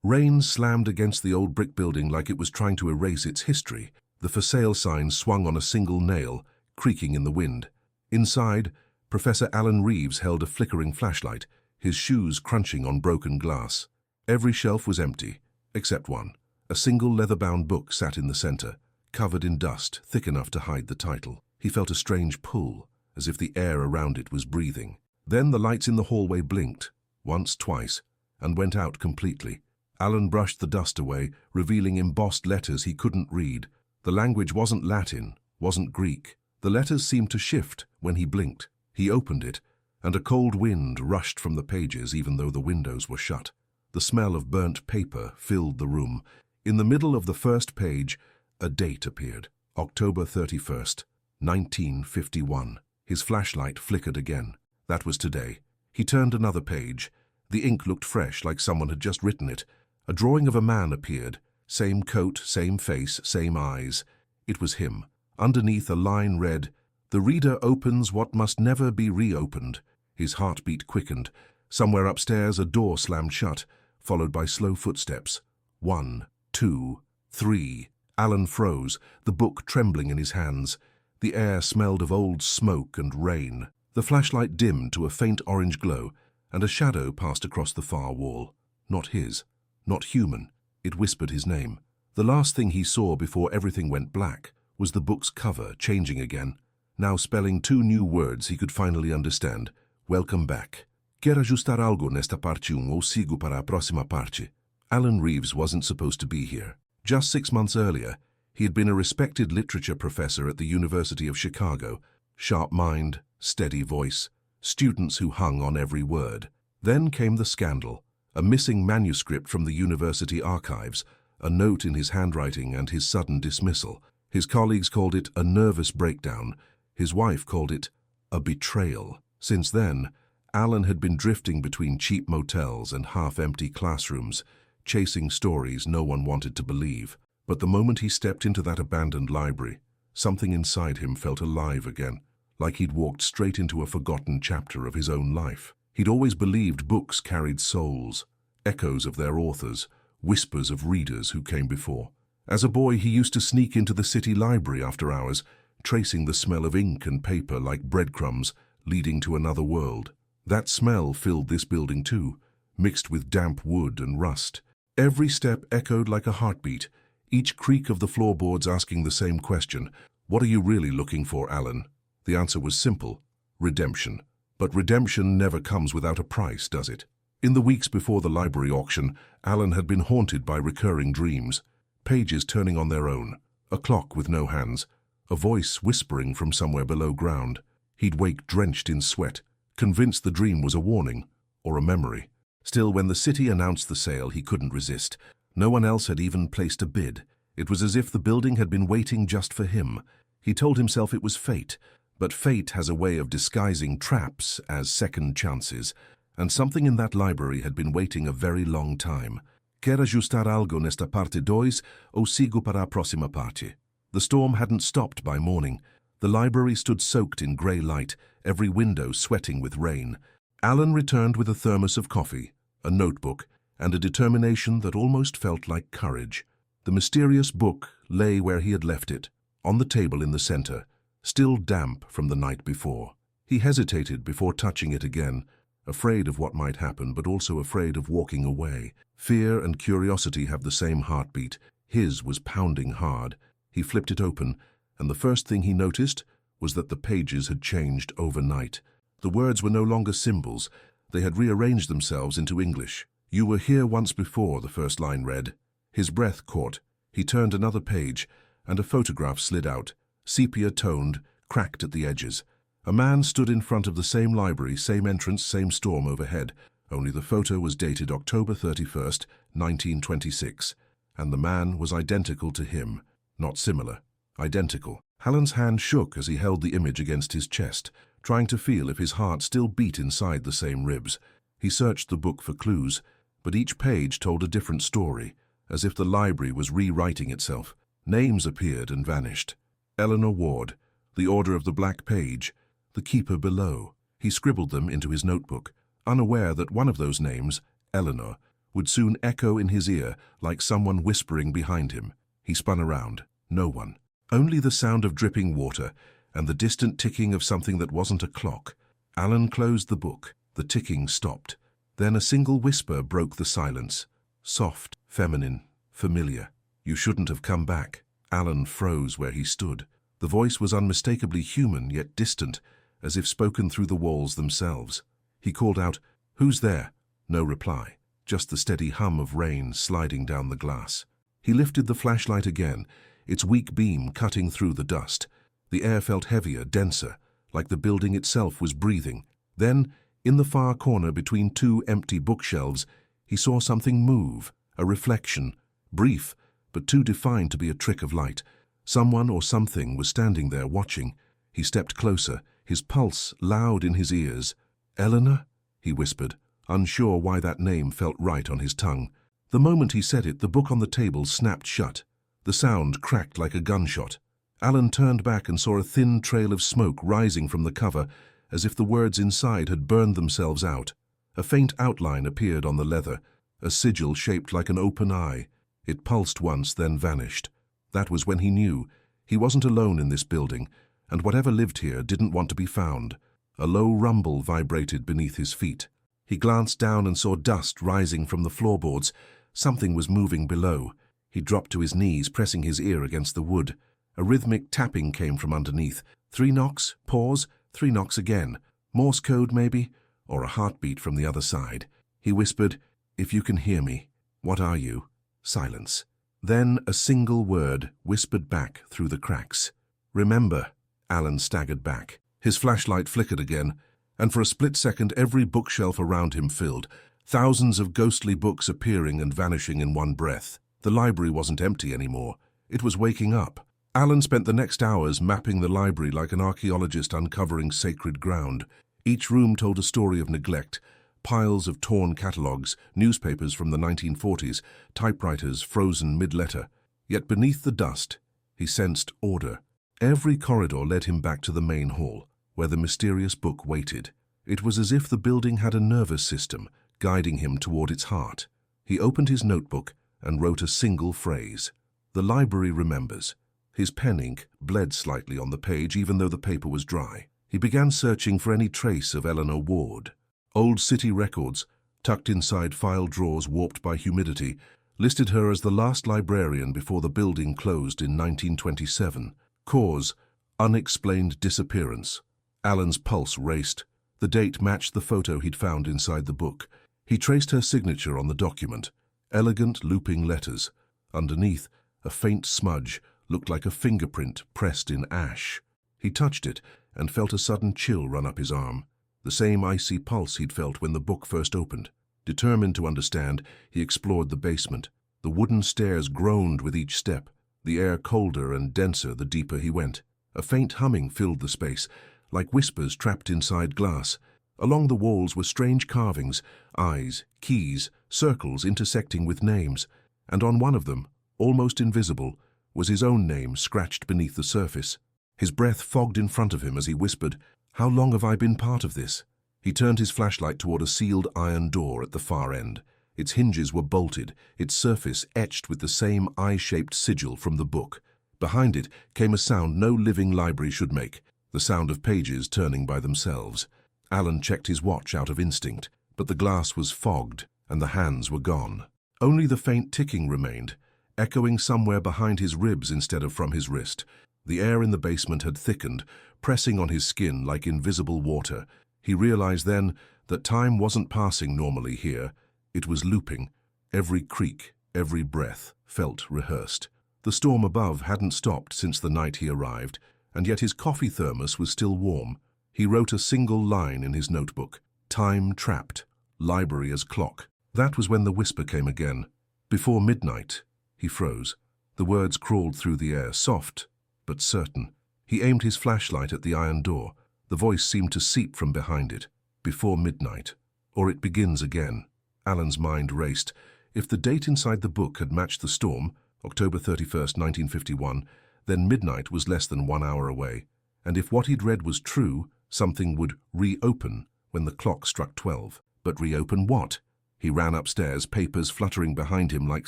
Rain slammed against the old brick building like it was trying to erase its history. The for sale sign swung on a single nail, creaking in the wind. Inside, Professor Alan Reeves held a flickering flashlight, his shoes crunching on broken glass. Every shelf was empty, except one. A single leather-bound book sat in the center, covered in dust thick enough to hide the title. He felt a strange pull, as if the air around it was breathing. Then the lights in the hallway blinked, once, twice, and went out completely. Alan brushed the dust away, revealing embossed letters he couldn't read. The language wasn't Latin, wasn't Greek. The letters seemed to shift when he blinked. He opened it, and a cold wind rushed from the pages even though the windows were shut. The smell of burnt paper filled the room. In the middle of the first page, a date appeared, October 31st, 1951. His flashlight flickered again. That was today. He turned another page. The ink looked fresh, like someone had just written it. A drawing of a man appeared. Same coat, same face, same eyes. It was him. Underneath, a line read, "The reader opens what must never be reopened." His heartbeat quickened. Somewhere upstairs, a door slammed shut, followed by slow footsteps. 1, 2, 3. Alan froze, the book trembling in his hands. The air smelled of old smoke and rain. The flashlight dimmed to a faint orange glow, and a shadow passed across the far wall. Not his, not human. It whispered his name. The last thing he saw before everything went black was the book's cover changing again, now spelling two new words he could finally understand. Welcome back. Quer ajustar algo nesta parte ou sigo para a próxima parte? Alan Reeves wasn't supposed to be here. Just 6 months earlier, he had been a respected literature professor at the University of Chicago. Sharp mind, steady voice, students who hung on every word. Then came the scandal, a missing manuscript from the university archives, a note in his handwriting, and his sudden dismissal. His colleagues called it a nervous breakdown. His wife called it a betrayal. Since then, Alan had been drifting between cheap motels and half-empty classrooms, chasing stories no one wanted to believe. But the moment he stepped into that abandoned library, something inside him felt alive again, like he'd walked straight into a forgotten chapter of his own life. He'd always believed books carried souls, echoes of their authors, whispers of readers who came before. As a boy, he used to sneak into the city library after hours, tracing the smell of ink and paper like breadcrumbs leading to another world. That smell filled this building too, mixed with damp wood and rust. Every step echoed like a heartbeat, each creak of the floorboards asking the same question. What are you really looking for, Alan? The answer was simple: redemption. But redemption never comes without a price, does it? In the weeks before the library auction, Alan had been haunted by recurring dreams. Pages turning on their own, a clock with no hands, a voice whispering from somewhere below ground. He'd wake drenched in sweat, convinced the dream was a warning or a memory. Still, when the city announced the sale, he couldn't resist. No one else had even placed a bid. It was as if the building had been waiting just for him. He told himself it was fate, but fate has a way of disguising traps as second chances, and something in that library had been waiting a very long time. Quer ajustar algo nesta parte 2 ou sigo para a próxima parte? The storm hadn't stopped by morning. The library stood soaked in grey light, every window sweating with rain. Alan returned with a thermos of coffee, a notebook, and a determination that almost felt like courage. The mysterious book lay where he had left it, on the table in the center, still damp from the night before. He hesitated before touching it again, afraid of what might happen, but also afraid of walking away. Fear and curiosity have the same heartbeat. His was pounding hard. He flipped it open, and the first thing he noticed was that the pages had changed overnight. The words were no longer symbols. They had rearranged themselves into English. "You were here once before," the first line read. His breath caught. He turned another page, and a photograph slid out, sepia-toned, cracked at the edges. A man stood in front of the same library, same entrance, same storm overhead, only the photo was dated October 31st, 1926, and the man was identical to him. Not similar, identical. Alan's hand shook as he held the image against his chest, trying to feel if his heart still beat inside the same ribs. He searched the book for clues, but each page told a different story, as if the library was rewriting itself. Names appeared and vanished. Eleanor Ward, the Order of the Black Page, the keeper below. He scribbled them into his notebook, unaware that one of those names, Eleanor, would soon echo in his ear like someone whispering behind him. He spun around. No one. Only the sound of dripping water and the distant ticking of something that wasn't a clock. Alan closed the book. The ticking stopped. Then a single whisper broke the silence. Soft, feminine, familiar. "You shouldn't have come back." Alan froze where he stood. The voice was unmistakably human yet distant, as if spoken through the walls themselves. He called out, "Who's there?" No reply, just the steady hum of rain sliding down the glass. He lifted the flashlight again, its weak beam cutting through the dust. The air felt heavier, denser, like the building itself was breathing. Then, in the far corner between two empty bookshelves, he saw something move, a reflection, brief, but too defined to be a trick of light. Someone or something was standing there watching. He stepped closer, his pulse loud in his ears. "Eleanor?" he whispered, unsure why that name felt right on his tongue. The moment he said it, the book on the table snapped shut. The sound cracked like a gunshot. Alan turned back and saw a thin trail of smoke rising from the cover, as if the words inside had burned themselves out. A faint outline appeared on the leather, a sigil shaped like an open eye. It pulsed once, then vanished. That was when he knew he wasn't alone in this building, and whatever lived here didn't want to be found. A low rumble vibrated beneath his feet. He glanced down and saw dust rising from the floorboards. Something was moving below. He dropped to his knees, pressing his ear against the wood. A rhythmic tapping came from underneath. 3 knocks, pause, 3 knocks again. Morse code, maybe? Or a heartbeat from the other side. He whispered, "If you can hear me, what are you?" Silence. Then a single word whispered back through the cracks. "Remember." Alan staggered back. His flashlight flickered again, and for a split second every bookshelf around him filled, thousands of ghostly books appearing and vanishing in one breath. The library wasn't empty anymore. It was waking up. Alan spent the next hours mapping the library like an archaeologist uncovering sacred ground. Each room told a story of neglect. Piles of torn catalogues, newspapers from the 1940s, typewriters frozen mid-letter. Yet beneath the dust, he sensed order. Every corridor led him back to the main hall, where the mysterious book waited. It was as if the building had a nervous system, guiding him toward its heart. He opened his notebook and wrote a single phrase. "The library remembers." His pen ink bled slightly on the page, even though the paper was dry. He began searching for any trace of Eleanor Ward. Old city records, tucked inside file drawers warped by humidity, listed her as the last librarian before the building closed in 1927. Cause: unexplained disappearance. Alan's pulse raced. The date matched the photo he'd found inside the book. He traced her signature on the document. Elegant looping letters. Underneath, a faint smudge looked like a fingerprint pressed in ash. He touched it and felt a sudden chill run up his arm. The same icy pulse he'd felt when the book first opened. Determined to understand, he explored the basement. The wooden stairs groaned with each step, the air colder and denser the deeper he went. A faint humming filled the space, like whispers trapped inside glass. Along the walls were strange carvings, eyes, keys, circles intersecting with names, and on one of them, almost invisible, was his own name scratched beneath the surface. His breath fogged in front of him as he whispered, "How long have I been part of this?" He turned his flashlight toward a sealed iron door at the far end. Its hinges were bolted, its surface etched with the same eye-shaped sigil from the book. Behind it came a sound no living library should make, the sound of pages turning by themselves. Alan checked his watch out of instinct, but the glass was fogged and the hands were gone. Only the faint ticking remained, echoing somewhere behind his ribs instead of from his wrist. The air in the basement had thickened, pressing on his skin like invisible water. He realized then that time wasn't passing normally here. It was looping. Every creak, every breath felt rehearsed. The storm above hadn't stopped since the night he arrived, and yet his coffee thermos was still warm. He wrote a single line in his notebook. "Time trapped. Library as clock." That was when the whisper came again. "Before midnight." He froze. The words crawled through the air, soft but certain. He aimed his flashlight at the iron door. The voice seemed to seep from behind it. "Before midnight. Or it begins again." Alan's mind raced. If the date inside the book had matched the storm, October 31st, 1951, then midnight was less than 1 hour away. And if what he'd read was true, something would reopen when the clock struck 12. But reopen what? He ran upstairs, papers fluttering behind him like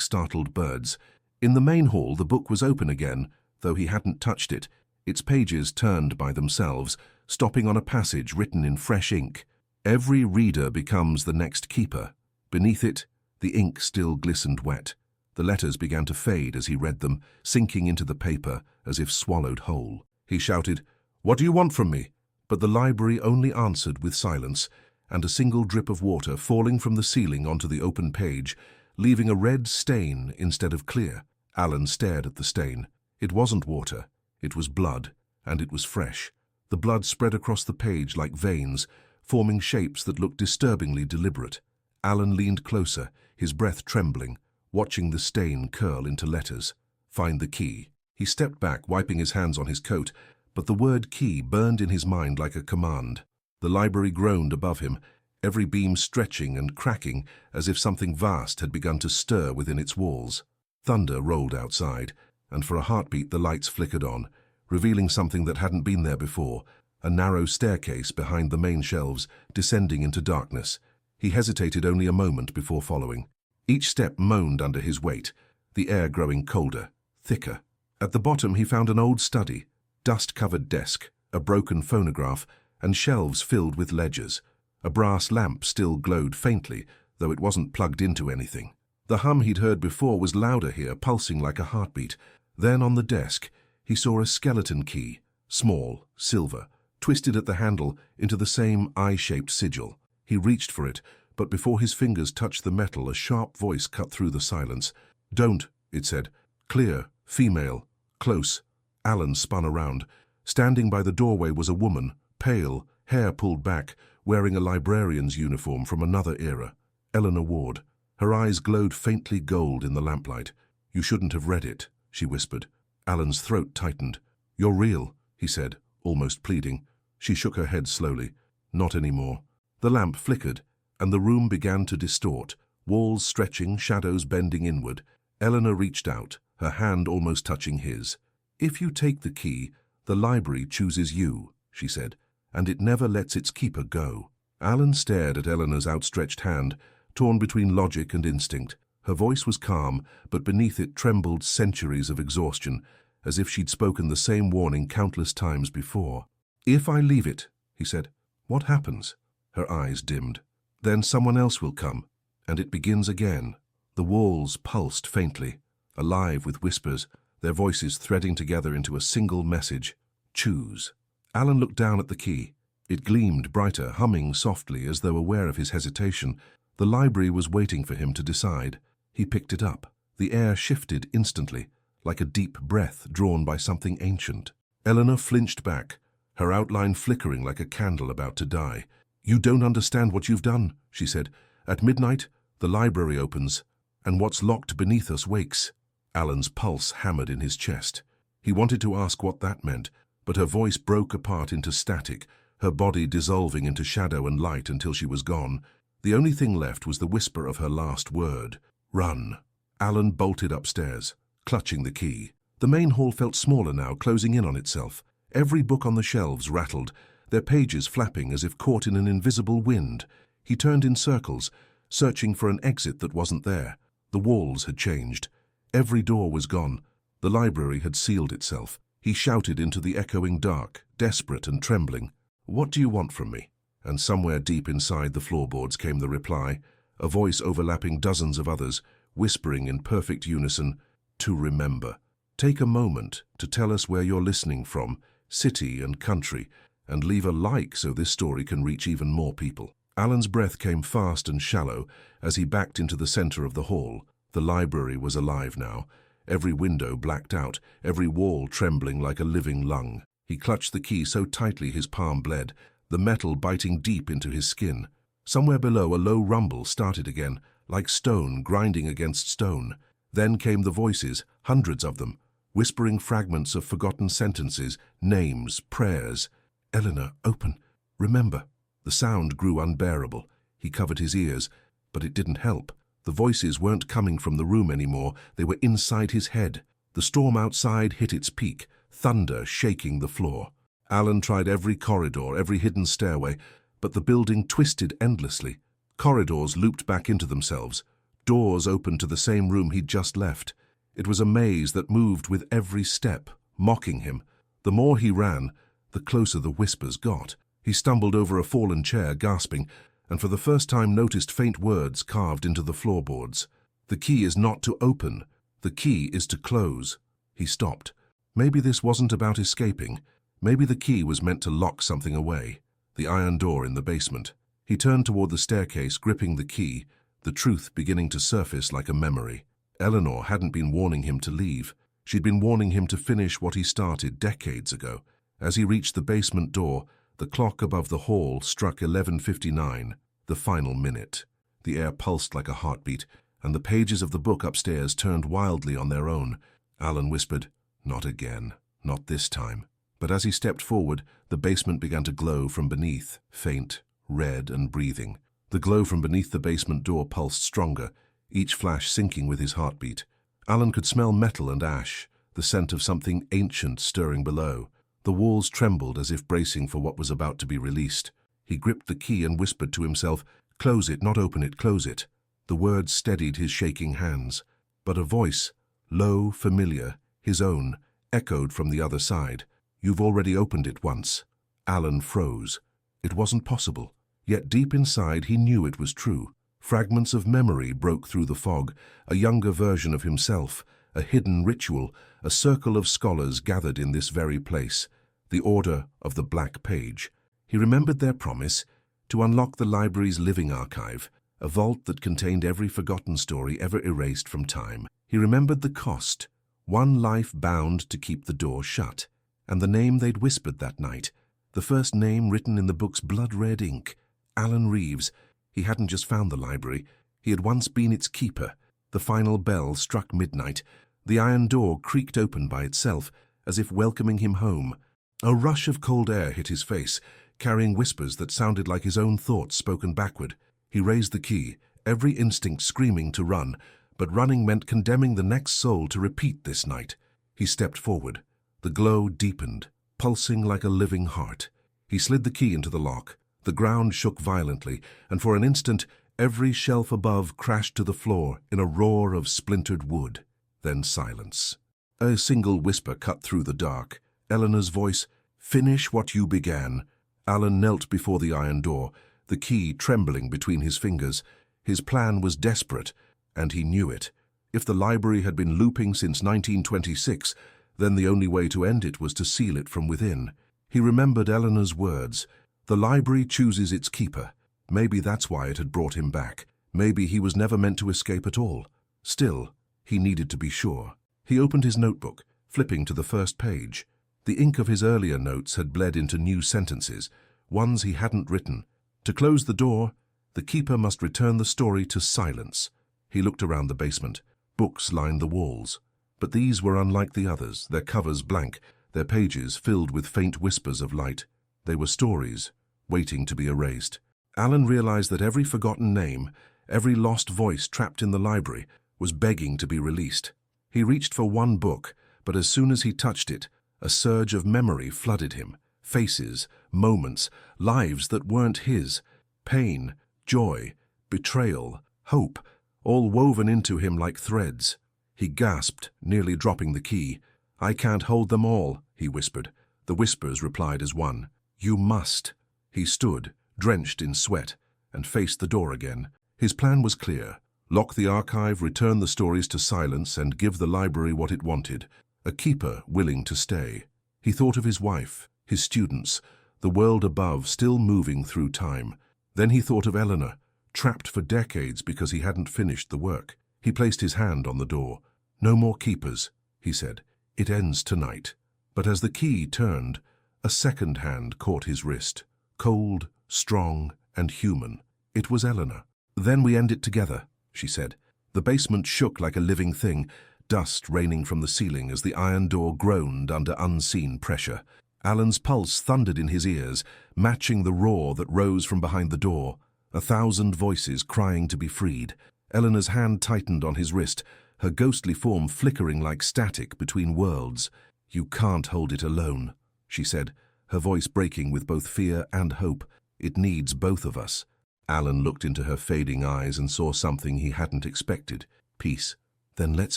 startled birds. In the main hall, the book was open again, though he hadn't touched it. Its pages turned by themselves, stopping on a passage written in fresh ink. Every reader becomes the next keeper. Beneath it, the ink still glistened wet. The letters began to fade as he read them, sinking into the paper as if swallowed whole. He shouted, "What do you want from me?" But the library only answered with silence, and a single drip of water falling from the ceiling onto the open page, leaving a red stain instead of clear. Alan stared at the stain. It wasn't water. It was blood, and it was fresh. The blood spread across the page like veins, forming shapes that looked disturbingly deliberate. Alan leaned closer, his breath trembling, watching the stain curl into letters. Find the key. He stepped back, wiping his hands on his coat, but the word key burned in his mind like a command. The library groaned above him, every beam stretching and cracking as if something vast had begun to stir within its walls. Thunder rolled outside, and for a heartbeat the lights flickered on, revealing something that hadn't been there before, a narrow staircase behind the main shelves, descending into darkness. He hesitated only a moment before following. Each step moaned under his weight, the air growing colder, thicker. At the bottom he found an old study, dust-covered desk, a broken phonograph, and shelves filled with ledgers. A brass lamp still glowed faintly, though it wasn't plugged into anything. The hum he'd heard before was louder here, pulsing like a heartbeat. Then on the desk, he saw a skeleton key, small, silver, twisted at the handle into the same eye-shaped sigil. He reached for it, but before his fingers touched the metal, a sharp voice cut through the silence. "Don't," it said. Clear, female, close. Alan spun around. Standing by the doorway was a woman, pale, hair pulled back, wearing a librarian's uniform from another era. Eleanor Ward. Her eyes glowed faintly gold in the lamplight. "You shouldn't have read it," she whispered. Alan's throat tightened. "You're real," he said, almost pleading. She shook her head slowly. "Not anymore." The lamp flickered, and the room began to distort, walls stretching, shadows bending inward. Eleanor reached out, her hand almost touching his. "If you take the key, the library chooses you," she said, "and it never lets its keeper go." Alan stared at Eleanor's outstretched hand, torn between logic and instinct. Her voice was calm, but beneath it trembled centuries of exhaustion, as if she'd spoken the same warning countless times before. "If I leave it," he said, "what happens?" Her eyes dimmed. "Then someone else will come, and it begins again." The walls pulsed faintly, alive with whispers, their voices threading together into a single message. Choose. Alan looked down at the key. It gleamed brighter, humming softly as though aware of his hesitation. The library was waiting for him to decide. He picked it up. The air shifted instantly, like a deep breath drawn by something ancient. Eleanor flinched back, her outline flickering like a candle about to die. "You don't understand what you've done," she said. "At midnight, the library opens, and what's locked beneath us wakes." Alan's pulse hammered in his chest. He wanted to ask what that meant, but her voice broke apart into static, her body dissolving into shadow and light until she was gone. The only thing left was the whisper of her last word. "Run." Alan bolted upstairs, clutching the key. The main hall felt smaller now, closing in on itself. Every book on the shelves rattled, their pages flapping as if caught in an invisible wind. He turned in circles, searching for an exit that wasn't there. The walls had changed. Every door was gone. The library had sealed itself. He shouted into the echoing dark, desperate and trembling. "What do you want from me?" And somewhere deep inside the floorboards came the reply, a voice overlapping dozens of others, whispering in perfect unison, "To remember. Take a moment to tell us where you're listening from, city and country, and leave a like so this story can reach even more people." Alan's breath came fast and shallow as he backed into the center of the hall. The library was alive now, every window blacked out, every wall trembling like a living lung. He clutched the key so tightly his palm bled, the metal biting deep into his skin. Somewhere below, a low rumble started again, like stone grinding against stone. Then came the voices, hundreds of them, whispering fragments of forgotten sentences, names, prayers. "Eleanor, open. Remember." The sound grew unbearable. He covered his ears, but it didn't help. The voices weren't coming from the room anymore, they were inside his head. The storm outside hit its peak, thunder shaking the floor. Alan tried every corridor, every hidden stairway, but the building twisted endlessly. Corridors looped back into themselves. Doors opened to the same room he'd just left. It was a maze that moved with every step, mocking him. The more he ran, the closer the whispers got. He stumbled over a fallen chair, gasping, and for the first time noticed faint words carved into the floorboards. The key is not to open. The key is to close. He stopped. Maybe this wasn't about escaping. Maybe the key was meant to lock something away. The iron door in the basement. He turned toward the staircase, gripping the key, the truth beginning to surface like a memory. Eleanor hadn't been warning him to leave. She'd been warning him to finish what he started decades ago. As he reached the basement door, the clock above the hall struck 11:59, the final minute. The air pulsed like a heartbeat, and the pages of the book upstairs turned wildly on their own. Alan whispered, "Not again, not this time." But as he stepped forward, the basement began to glow from beneath, faint, red and breathing. The glow from beneath the basement door pulsed stronger, each flash syncing with his heartbeat. Alan could smell metal and ash, the scent of something ancient stirring below. The walls trembled as if bracing for what was about to be released. He gripped the key and whispered to himself, "Close it, not open it, close it." The words steadied his shaking hands. But a voice, low, familiar, his own, echoed from the other side. "You've already opened it once." Alan froze. It wasn't possible. Yet deep inside he knew it was true. Fragments of memory broke through the fog, a younger version of himself, a hidden ritual, a circle of scholars gathered in this very place, the Order of the Black Page. He remembered their promise to unlock the library's living archive, a vault that contained every forgotten story ever erased from time. He remembered the cost, one life bound to keep the door shut, and the name they'd whispered that night, the first name written in the book's blood-red ink, Alan Reeves. He hadn't just found the library, he had once been its keeper. The final bell struck midnight. The iron door creaked open by itself, as if welcoming him home. A rush of cold air hit his face, carrying whispers that sounded like his own thoughts spoken backward. He raised the key, every instinct screaming to run, but running meant condemning the next soul to repeat this night. He stepped forward. The glow deepened, pulsing like a living heart. He slid the key into the lock. The ground shook violently, and for an instant, every shelf above crashed to the floor in a roar of splintered wood. Then silence. A single whisper cut through the dark. Eleanor's voice, "Finish what you began." Alan knelt before the iron door, the key trembling between his fingers. His plan was desperate, and he knew it. If the library had been looping since 1926, then the only way to end it was to seal it from within. He remembered Eleanor's words, "The library chooses its keeper." Maybe that's why it had brought him back. Maybe he was never meant to escape at all. Still, he needed to be sure. He opened his notebook, flipping to the first page. The ink of his earlier notes had bled into new sentences, ones he hadn't written. To close the door, the keeper must return the story to silence. He looked around the basement. Books lined the walls. But these were unlike the others, their covers blank, their pages filled with faint whispers of light. They were stories, waiting to be erased. Alan realized that every forgotten name, every lost voice trapped in the library, was begging to be released. He reached for one book, but as soon as he touched it, a surge of memory flooded him. Faces, moments, lives that weren't his. Pain, joy, betrayal, hope, all woven into him like threads. He gasped, nearly dropping the key. "I can't hold them all," he whispered. The whispers replied as one. "You must." He stood, drenched in sweat, and faced the door again. His plan was clear. Lock the archive, return the stories to silence, and give the library what it wanted. A keeper willing to stay. He thought of his wife, his students, the world above still moving through time. Then he thought of Eleanor, trapped for decades because he hadn't finished the work. He placed his hand on the door. "No more keepers," he said. "It ends tonight." But as the key turned, a second hand caught his wrist. Cold, strong, and human. It was Eleanor. "Then we end it together," she said. The basement shook like a living thing, dust raining from the ceiling as the iron door groaned under unseen pressure. Alan's pulse thundered in his ears, matching the roar that rose from behind the door. 1,000 voices crying to be freed. Eleanor's hand tightened on his wrist, her ghostly form flickering like static between worlds. "You can't hold it alone," she said, her voice breaking with both fear and hope. "It needs both of us." Alan looked into her fading eyes and saw something he hadn't expected. Peace. Then let's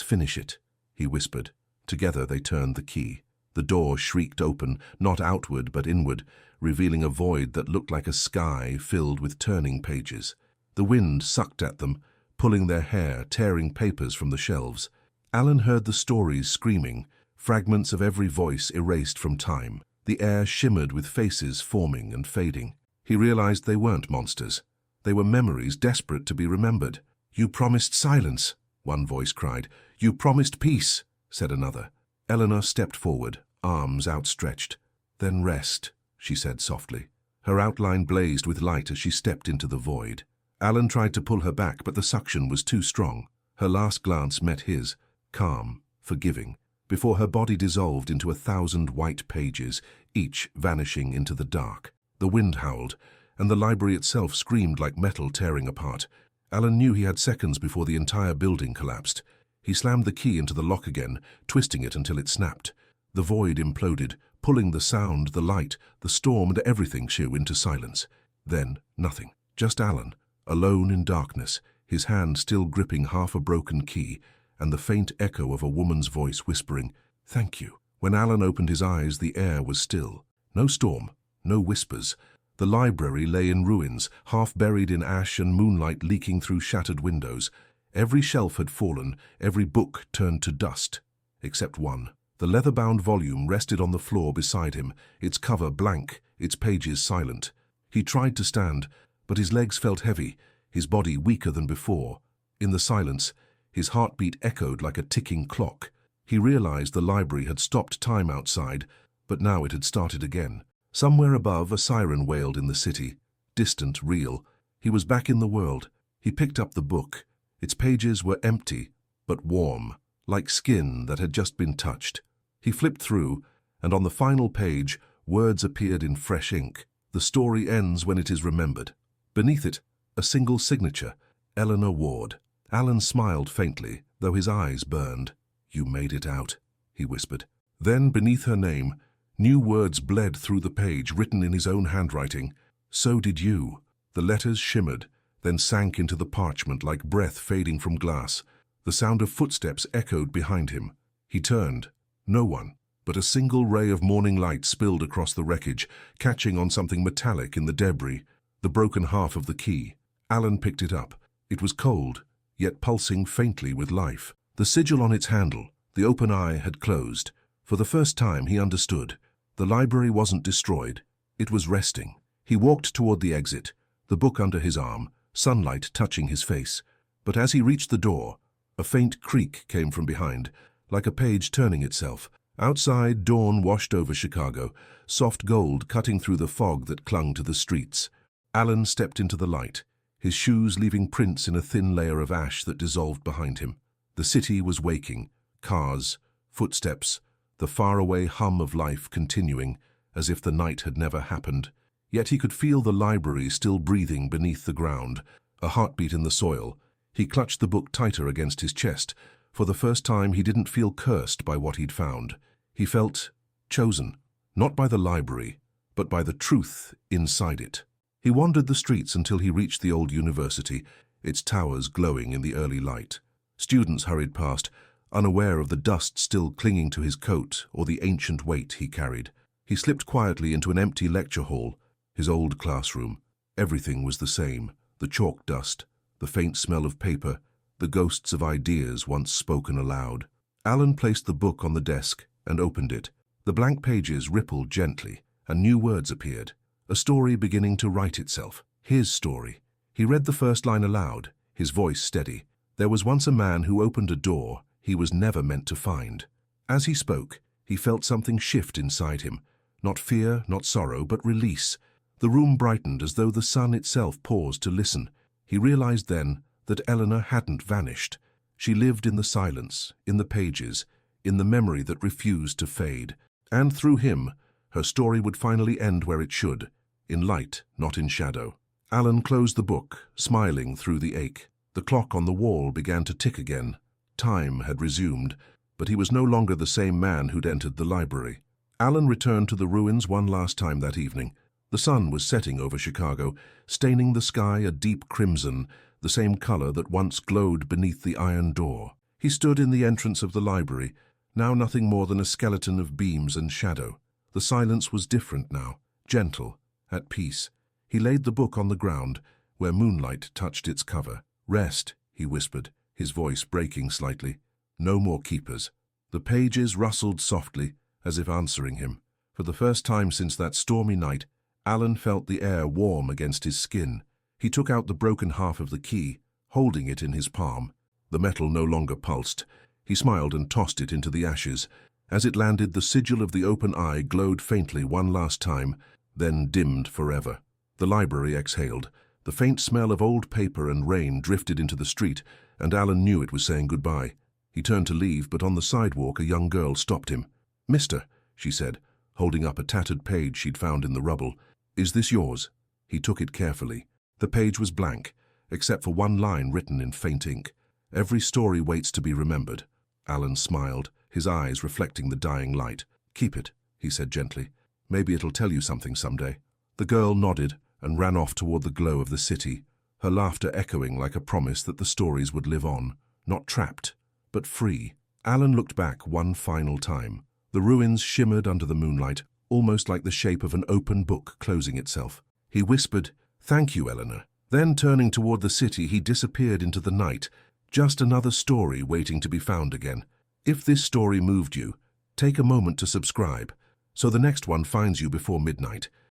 finish it, he whispered. Together they turned the key. The door shrieked open, not outward but inward, revealing a void that looked like a sky filled with turning pages. The wind sucked at them, pulling their hair, tearing papers from the shelves. Alan heard the stories screaming, fragments of every voice erased from time. The air shimmered with faces forming and fading. He realized they weren't monsters. They were memories desperate to be remembered. "You promised silence," one voice cried. "You promised peace," said another. Eleanor stepped forward, arms outstretched. "Then rest," she said softly. Her outline blazed with light as she stepped into the void. Alan tried to pull her back, but the suction was too strong. Her last glance met his, calm, forgiving, before her body dissolved into 1,000 white pages, each vanishing into the dark. The wind howled, and the library itself screamed like metal tearing apart. Alan knew he had seconds before the entire building collapsed. He slammed the key into the lock again, twisting it until it snapped. The void imploded, pulling the sound, the light, the storm, and everything into silence. Then, nothing. Just Alan, alone in darkness, his hand still gripping half a broken key, and the faint echo of a woman's voice whispering, "Thank you." When Alan opened his eyes, the air was still. No storm, no whispers. The library lay in ruins, half buried in ash and moonlight leaking through shattered windows. Every shelf had fallen, every book turned to dust. Except one. The leather-bound volume rested on the floor beside him, its cover blank, its pages silent. He tried to stand, but his legs felt heavy, his body weaker than before. In the silence, his heartbeat echoed like a ticking clock. He realized the library had stopped time outside, but now it had started again. Somewhere above, a siren wailed in the city. Distant, real. He was back in the world. He picked up the book. Its pages were empty, but warm, like skin that had just been touched. He flipped through, and on the final page, words appeared in fresh ink. "The story ends when it is remembered." Beneath it, a single signature, Eleanor Ward. Alan smiled faintly, though his eyes burned. "You made it out," he whispered. Then, beneath her name, new words bled through the page, written in his own handwriting. "So did you." The letters shimmered, then sank into the parchment like breath fading from glass. The sound of footsteps echoed behind him. He turned. No one, but a single ray of morning light spilled across the wreckage, catching on something metallic in the debris, the broken half of the key. Alan picked it up. It was cold, yet pulsing faintly with life. The sigil on its handle, the open eye, had closed. For the first time he understood. The library wasn't destroyed. It was resting. He walked toward the exit, the book under his arm, sunlight touching his face. But as he reached the door, a faint creak came from behind, like a page turning itself. Outside, dawn washed over Chicago, soft gold cutting through the fog that clung to the streets. Alan stepped into the light, his shoes leaving prints in a thin layer of ash that dissolved behind him. The city was waking. Cars, footsteps, the faraway hum of life continuing, as if the night had never happened. Yet he could feel the library still breathing beneath the ground, a heartbeat in the soil. He clutched the book tighter against his chest. For the first time, he didn't feel cursed by what he'd found. He felt chosen, not by the library, but by the truth inside it. He wandered the streets until he reached the old university, its towers glowing in the early light. Students hurried past, unaware of the dust still clinging to his coat or the ancient weight he carried. He slipped quietly into an empty lecture hall, his old classroom. Everything was the same, the chalk dust, the faint smell of paper, the ghosts of ideas once spoken aloud. Alan placed the book on the desk and opened it. The blank pages rippled gently, and new words appeared. A story beginning to write itself. His story. He read the first line aloud, his voice steady. There was once a man who opened a door he was never meant to find. As he spoke, he felt something shift inside him. Not fear, not sorrow, but release. The room brightened as though the sun itself paused to listen. He realized then that Eleanor hadn't vanished. She lived in the silence, in the pages, in the memory that refused to fade. And through him, her story would finally end where it should, in light, not in shadow. Alan closed the book, smiling through the ache. The clock on the wall began to tick again. Time had resumed, but he was no longer the same man who'd entered the library. Alan returned to the ruins one last time that evening. The sun was setting over Chicago, staining the sky a deep crimson, the same color that once glowed beneath the iron door. He stood in the entrance of the library, now nothing more than a skeleton of beams and shadow. The silence was different now, gentle, at peace. He laid the book on the ground, where moonlight touched its cover. "Rest," he whispered, his voice breaking slightly. "No more keepers." The pages rustled softly, as if answering him. For the first time since that stormy night, Alan felt the air warm against his skin. He took out the broken half of the key, holding it in his palm. The metal no longer pulsed. He smiled and tossed it into the ashes. As it landed, the sigil of the open eye glowed faintly one last time, then dimmed forever. The library exhaled. The faint smell of old paper and rain drifted into the street, and Alan knew it was saying goodbye. He turned to leave, but on the sidewalk a young girl stopped him. "Mister," she said, holding up a tattered page she'd found in the rubble. "Is this yours?" He took it carefully. The page was blank, except for one line written in faint ink. "Every story waits to be remembered." Alan smiled, his eyes reflecting the dying light. "Keep it," he said gently. "Maybe it'll tell you something someday." The girl nodded and ran off toward the glow of the city, her laughter echoing like a promise that the stories would live on, not trapped, but free. Alan looked back one final time. The ruins shimmered under the moonlight, almost like the shape of an open book closing itself. He whispered, "Thank you, Eleanor." Then, turning toward the city, he disappeared into the night, just another story waiting to be found again. If this story moved you, take a moment to subscribe, so the next one finds you before midnight.